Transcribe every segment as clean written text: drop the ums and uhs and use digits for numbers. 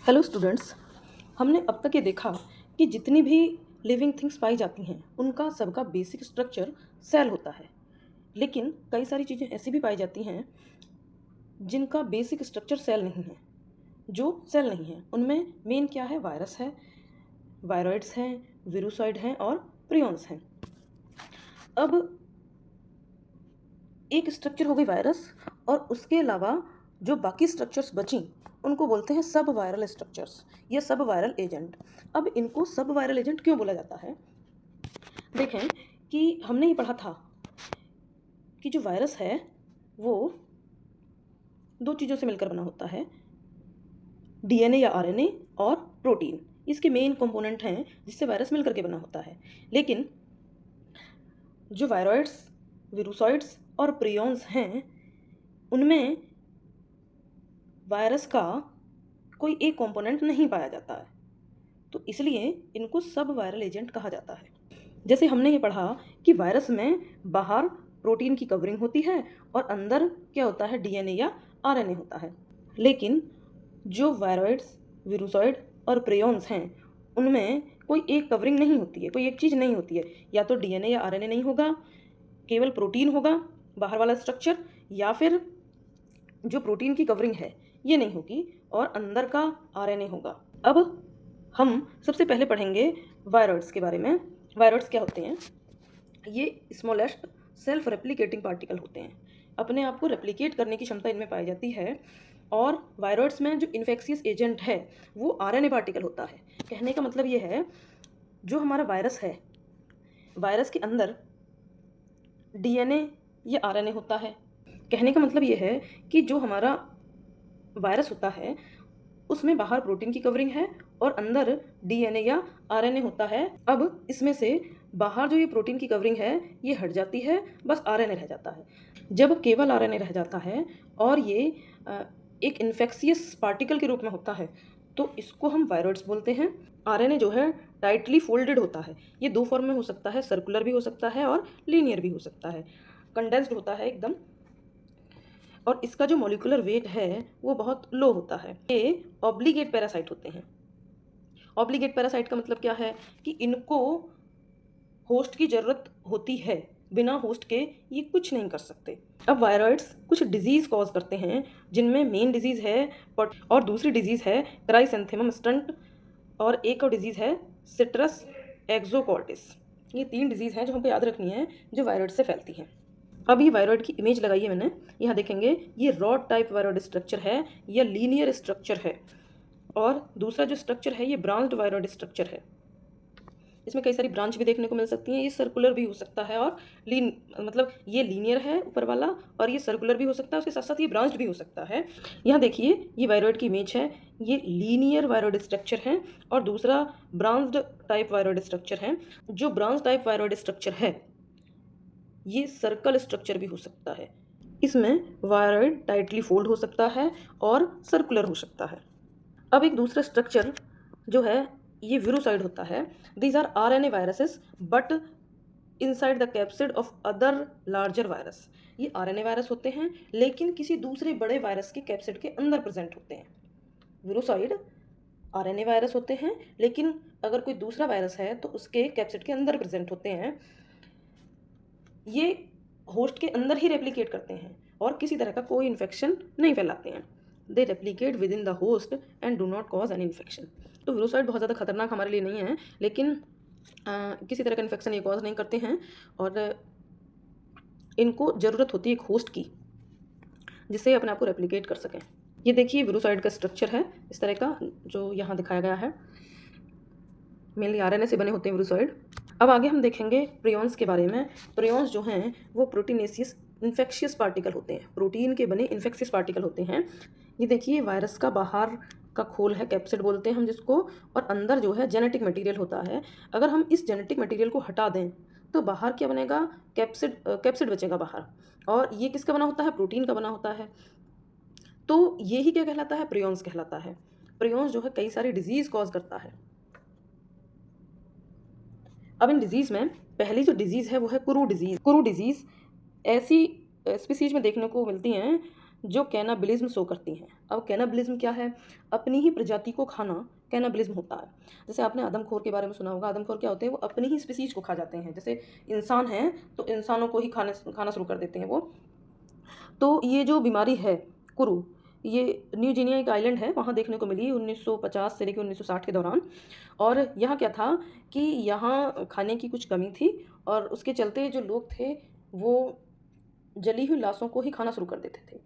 Hello students. हमने अब तक ये देखा कि जितनी भी लिविंग थिंग्स पाई जाती हैं उनका सबका बेसिक स्ट्रक्चर सेल होता है। लेकिन कई सारी चीज़ें ऐसी भी पाई जाती हैं जिनका बेसिक स्ट्रक्चर सेल नहीं है। जो सेल नहीं है उनमें मेन क्या है? वायरस है, वायरॉइड्स हैं, विरुसॉइड हैं और प्रियॉन्स हैं। अब एक स्ट्रक्चर हो गई वायरस, और उसके अलावा जो बाकी स्ट्रक्चर्स बची उनको बोलते हैं सब वायरल स्ट्रक्चर्स या सब वायरल एजेंट। अब इनको सब वायरल एजेंट क्यों बोला जाता है? देखें कि हमने ये पढ़ा था कि जो वायरस है वो दो चीज़ों से मिलकर बना होता है, डीएनए या आरएनए और प्रोटीन। इसके मेन कंपोनेंट हैं जिससे वायरस मिलकर के बना होता है। लेकिन जो वायरॉइड्स, विरुसॉइड्स और प्रियॉन्स हैं उनमें वायरस का कोई एक कंपोनेंट नहीं पाया जाता है, तो इसलिए इनको सब वायरल एजेंट कहा जाता है। जैसे हमने ये पढ़ा कि वायरस में बाहर प्रोटीन की कवरिंग होती है और अंदर क्या होता है? डीएनए या आरएनए होता है। लेकिन जो वायरॉइड्स, विरुसॉइड और प्रियॉन्स हैं उनमें कोई एक कवरिंग नहीं होती है, कोई एक चीज़ नहीं होती है। या तो डीएनए या आरएनए नहीं होगा, केवल प्रोटीन होगा बाहर वाला स्ट्रक्चर, या फिर जो प्रोटीन की कवरिंग है ये नहीं होगी और अंदर का आरएनए होगा। अब हम सबसे पहले पढ़ेंगे वायरॉइड्स के बारे में। वायरॉइड्स क्या होते हैं? ये स्मॉलेस्ट सेल्फ रेप्लिकेटिंग पार्टिकल होते हैं। अपने आप को रेप्लिकेट करने की क्षमता इनमें पाई जाती है। और वायरॉइड्स में जो इन्फेक्शियस एजेंट है वो आरएनए पार्टिकल होता है। कहने का मतलब ये है, जो हमारा वायरस है, वायरस के अंदर डीएनए या आरएनए होता है। कहने का मतलब ये है कि जो हमारा वायरस होता है उसमें बाहर प्रोटीन की कवरिंग है और अंदर डीएनए या आरएनए होता है। अब इसमें से बाहर जो ये प्रोटीन की कवरिंग है ये हट जाती है, बस आरएनए रह जाता है। जब केवल आरएनए रह जाता है और ये एक इन्फेक्शियस पार्टिकल के रूप में होता है तो इसको हम वायरॉइड्स बोलते हैं। आरएनए जो है टाइटली फोल्डेड होता है। ये दो फॉर्म में हो सकता है, सर्कुलर भी हो सकता है और लीनियर भी हो सकता है। कंडेंस्ड होता है एकदम, और इसका जो मॉलिक्यूलर वेट है वो बहुत लो होता है। ये ऑब्लिगेट पैरासाइट होते हैं। ऑब्लिगेट पैरासाइट का मतलब क्या है कि इनको होस्ट की ज़रूरत होती है, बिना होस्ट के ये कुछ नहीं कर सकते। अब वायरॉइड्स कुछ डिजीज़ कॉज करते हैं, जिनमें मेन डिजीज़ है और दूसरी डिजीज़ है क्राइसेंथेमम स्टंट, और एक और डिजीज़ है सिट्रस एक्सोकॉर्टिस। ये तीन डिजीज़ हैं जो हमको याद रखनी है, जो वायरॉइड से फैलती हैं। अब ये वायरॉइड की इमेज लगाई है मैंने, यहाँ देखेंगे ये रॉड टाइप वायरॉइड स्ट्रक्चर है या लीनियर स्ट्रक्चर है, और दूसरा जो स्ट्रक्चर है ये ब्रांच्ड वायरॉइड स्ट्रक्चर है। इसमें कई सारी ब्रांच भी देखने को मिल सकती हैं। ये सर्कुलर भी हो सकता है और मतलब ये लीनियर है ऊपर वाला, और ये सर्कुलर भी हो सकता है, उसके साथ साथ ये ब्रांच्ड भी हो सकता है। यहाँ देखिए ये वायरॉइड की इमेज है, ये लीनियर वायरॉइड स्ट्रक्चर है और दूसरा ब्रांच्ड टाइप वायरॉइड स्ट्रक्चर है। जो ब्रांच टाइप वायरॉइड स्ट्रक्चर है ये सर्कल स्ट्रक्चर भी हो सकता है। इसमें वायरॉइड टाइटली फोल्ड हो सकता है और सर्कुलर हो सकता है। अब एक दूसरा स्ट्रक्चर जो है ये विरुसाइड होता है। These are RNA viruses but inside the capsid of other larger virus. ये आरएनए वायरस होते हैं लेकिन किसी दूसरे बड़े वायरस के कैप्सिड के अंदर प्रेजेंट होते हैं। विरुसाइड आरएनए वायरस होते हैं लेकिन अगर कोई दूसरा वायरस है तो उसके कैप्सिड के अंदर प्रेजेंट होते हैं। ये होस्ट के अंदर ही रेप्लिकेट करते हैं और किसी तरह का कोई इन्फेक्शन नहीं फैलाते हैं। They replicate with in the host and do not cause an infection. तो विरुसाइड बहुत ज़्यादा खतरनाक हमारे लिए नहीं है, लेकिन किसी तरह का इन्फेक्शन ये कॉज नहीं करते हैं, और इनको ज़रूरत होती है एक होस्ट की जिससे अपने आप को रेप्लिकेट कर सकें। ये देखिए विरुसाइड का स्ट्रक्चर है इस तरह का जो यहाँ दिखाया गया है। मेनली आरएनए से बने होते हैं विरुसाइड। अब आगे हम देखेंगे प्रियॉन्स के बारे में। प्रियॉन्स जो हैं वो प्रोटीनेसियस इन्फेक्शियस पार्टिकल होते हैं, प्रोटीन के बने इन्फेक्शियस पार्टिकल होते हैं। ये देखिए वायरस का बाहर का खोल है, कैप्सिड बोलते हैं हम जिसको, और अंदर जो है जेनेटिक मटेरियल होता है। अगर हम इस जेनेटिक मटेरियल को हटा दें तो बाहर क्या बनेगा? कैप्सिड बचेगा बाहर, और ये किसका बना होता है? प्रोटीन का बना होता है। तो ये ही क्या कहलाता है? प्रियॉन्स कहलाता है। प्रियॉन्स जो है कई सारी डिजीज़ कॉज करता है। अब इन डिजीज़ में पहली जो डिजीज़ है वो है कुरू डिजीज़। कुरू डिजीज़ ऐसी स्पीसीज में देखने को मिलती हैं जो कैनाबिलिज्म शो करती हैं। अब कैनाबिलिज्म क्या है? अपनी ही प्रजाति को खाना कैनाबिलिज्म होता है। जैसे आपने आदमखोर के बारे में सुना होगा। आदमखोर क्या होते हैं? वो अपनी ही स्पीसीज को खा जाते हैं। जैसे इंसान हैं तो इंसानों को ही खाना शुरू कर देते हैं वो। तो ये जो बीमारी है कुरु, ये न्यू गिनिया एक आइलैंड है, वहाँ देखने को मिली 1950 से लेकर 1960 के दौरान। और यहाँ क्या था कि यहाँ खाने की कुछ कमी थी और उसके चलते जो लोग थे वो जली हुई लाशों को ही खाना शुरू कर देते थे।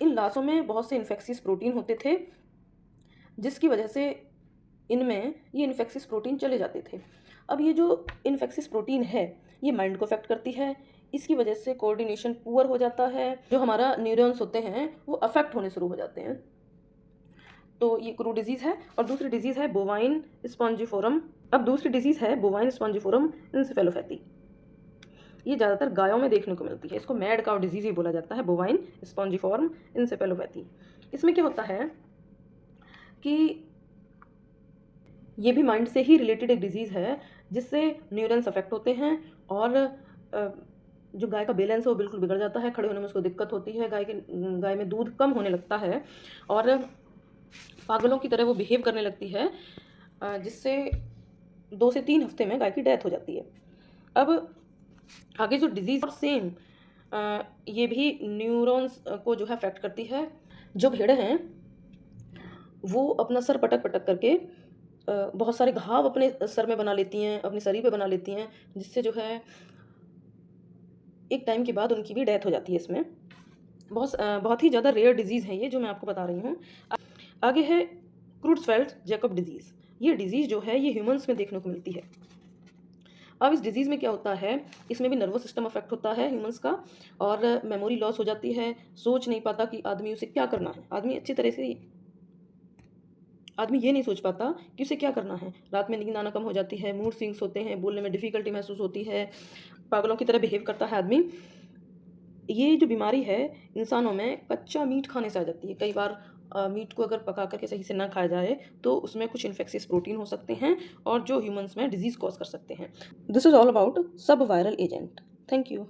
इन लाशों में बहुत से इन्फेक्शियस प्रोटीन होते थे, जिसकी वजह से इनमें ये इन्फेक्शियस प्रोटीन चले जाते थे। अब ये जो इन्फेक्शियस प्रोटीन है ये माइंड को अफेक्ट करती है। इसकी वजह से कोऑर्डिनेशन पुअर हो जाता है। जो हमारा न्यूरॉन्स होते हैं वो अफेक्ट होने शुरू हो जाते हैं। तो ये क्रू डिजीज़ है। और दूसरी डिजीज़ है बोवाइन स्पॉन्जिफोरम। अब दूसरी डिजीज़ है बोवाइन स्पॉन्जिफोरम इंसेफेलोपैथी। ये ज़्यादातर गायों में देखने को मिलती है। इसको मैड काउ डिजीज़ ही बोला जाता है, बोवाइन स्पॉन्जिफोरम इंसेफेलोपैथी। इसमें क्या होता है कि ये भी माइंड से ही रिलेटेड एक डिजीज़ है, जिससे न्यूरॉन्स अफेक्ट होते हैं और जो गाय का बैलेंस है वो बिल्कुल बिगड़ जाता है। खड़े होने में उसको दिक्कत होती है। गाय में दूध कम होने लगता है और पागलों की तरह वो बिहेव करने लगती है, जिससे 2 से 3 हफ्ते में गाय की डेथ हो जाती है। अब आगे जो डिजीज़ और सेम ये भी न्यूरॉन्स को जो है अफेक्ट करती है। जो भेड़ें हैं वो अपना सर पटक पटक करके बहुत सारे घाव अपने सर में बना लेती हैं, अपने शरीर पे बना लेती हैं, जिससे जो है एक टाइम के बाद उनकी भी डेथ हो जाती है। इसमें बहुत ही ज़्यादा रेयर डिजीज़ है ये जो मैं आपको बता रही हूँ। आगे है क्रूट्सफेल्ड जैकब डिजीज़। ये डिजीज़ जो है ये ह्यूमंस में देखने को मिलती है। अब इस डिजीज़ में क्या होता है, इसमें भी नर्वस सिस्टम अफेक्ट होता है ह्यूमंस का और मेमोरी लॉस हो जाती है। सोच नहीं पाता कि आदमी उसे क्या करना है। आदमी ये नहीं सोच पाता कि उसे क्या करना है। रात में नींद आना कम हो जाती है, मूड स्विंग्स होते हैं, बोलने में डिफ़िकल्टी महसूस होती है, पागलों की तरह बिहेव करता है आदमी। ये जो बीमारी है इंसानों में कच्चा मीट खाने से आ जाती है। कई बार मीट को अगर पका करके सही से ना खाया जाए तो उसमें कुछ इन्फेक्शियस प्रोटीन हो सकते हैं और जो ह्यूमंस में डिजीज़ कॉज कर सकते हैं। दिस इज़ ऑल अबाउट सब वायरल एजेंट। Thank you.